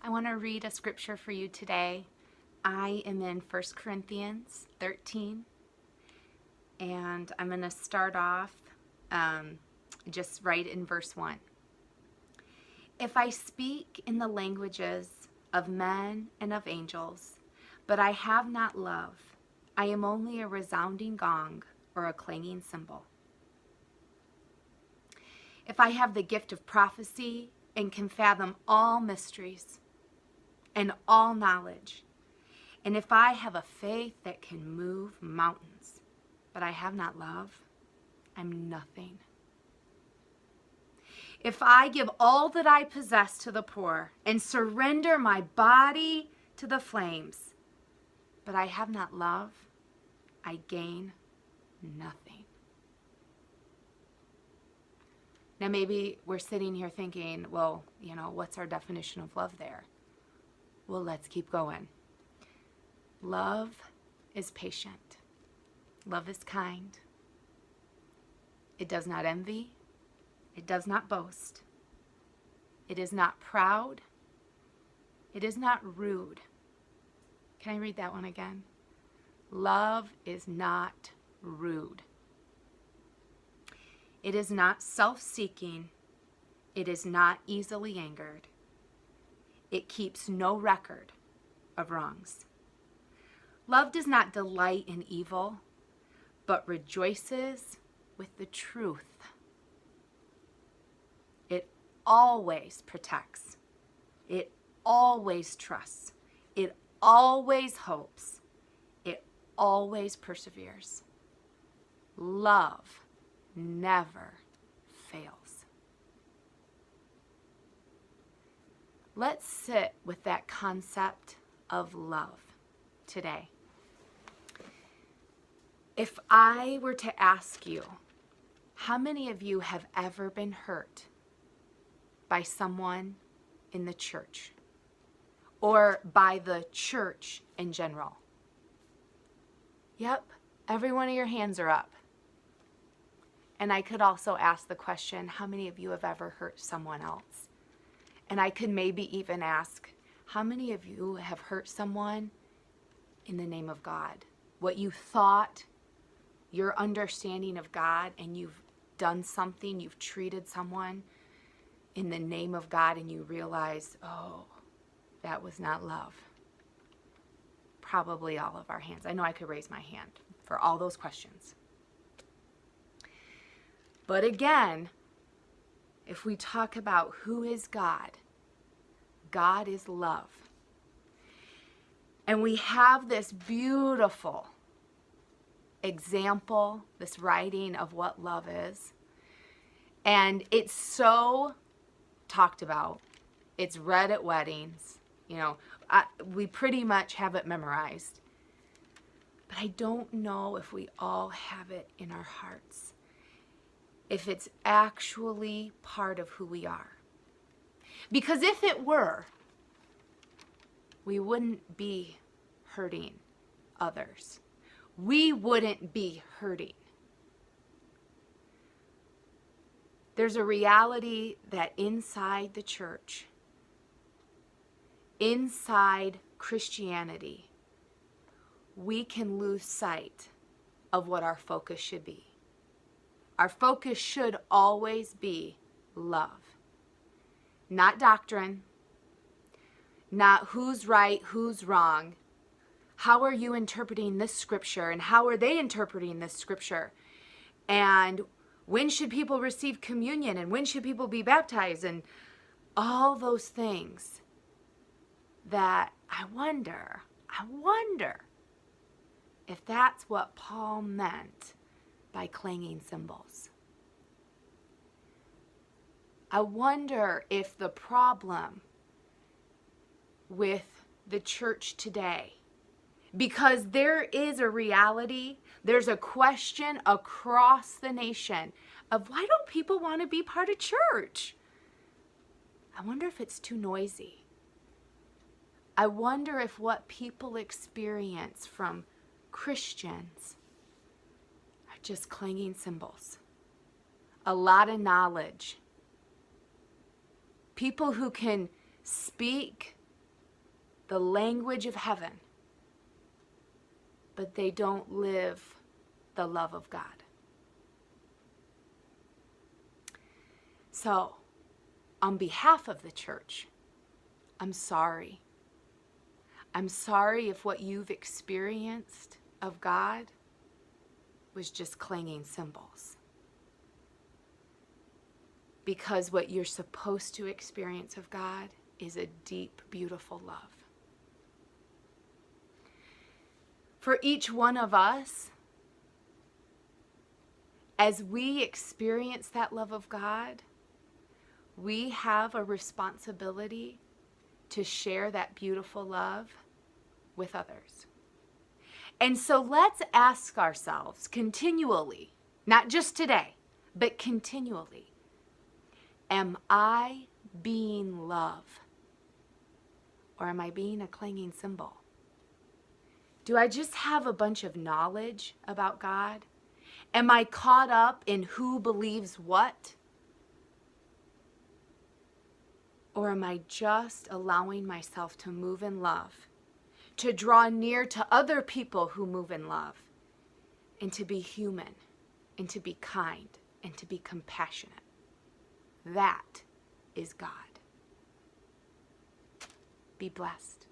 I want to read a scripture for you today. I am in 1 Corinthians 13, and I'm going to start off just right in verse 1. If I speak in the languages of men and of angels, but I have not love, I am only a resounding gong or a clanging cymbal. If I have the gift of prophecy and can fathom all mysteries and all knowledge, and if I have a faith that can move mountains, but I have not love, I'm nothing. If I give all that I possess to the poor and surrender my body to the flames, but I have not love, I gain nothing. Now maybe we're sitting here thinking, well, what's our definition of love there? Well, let's keep going. Love is patient. Love is kind. It does not envy. It does not boast. It is not proud. It is not rude. Can I read that one again? Love is not rude. It is not self-seeking. It is not easily angered. It keeps no record of wrongs. Love does not delight in evil, but rejoices with the truth. It always protects. It always trusts. It always hopes. It always perseveres. Love never fails. Let's sit with that concept of love today. If I were to ask you, how many of you have ever been hurt by someone in the church or by the church in general? Yep, every one of your hands are up. And I could also ask the question, how many of you have ever hurt someone else? And I could maybe even ask, how many of you have hurt someone in the name of God? What you thought, your understanding of God, and you've done something, you've treated someone in the name of God, and you realize, oh, that was not love. Probably all of our hands. I know I could raise my hand for all those questions. But again, if we talk about who is God, God is love. And we have this beautiful example, this writing of what love is. And it's so talked about. It's read at weddings. We pretty much have it memorized. But I don't know if we all have it in our hearts. If it's actually part of who we are. Because if it were, we wouldn't be hurting others. We wouldn't be hurting. There's a reality that inside the church, inside Christianity, we can lose sight of what our focus should be. Our focus should always be love. Not doctrine, not who's right, who's wrong. How are you interpreting this scripture, and how are they interpreting this scripture? And when should people receive communion, and when should people be baptized, and all those things that I wonder if that's what Paul meant by clanging cymbals. I wonder if the problem with the church today, because there is a reality, there's a question across the nation of why don't people want to be part of church? I wonder if it's too noisy. I wonder if what people experience from Christians are just clanging cymbals. A lot of knowledge. People who can speak the language of heaven, but they don't live the love of God. So, on behalf of the church, I'm sorry. I'm sorry if what you've experienced of God was just clanging cymbals. Because what you're supposed to experience of God is a deep, beautiful love. For each one of us, as we experience that love of God, we have a responsibility to share that beautiful love with others. And so let's ask ourselves continually, not just today, but continually, am I being love? Or am I being a clanging cymbal? Do I just have a bunch of knowledge about God? Am I caught up in who believes what? Or am I just allowing myself to move in love, to draw near to other people who move in love, and to be human, and to be kind, and to be compassionate? That is God. Be blessed.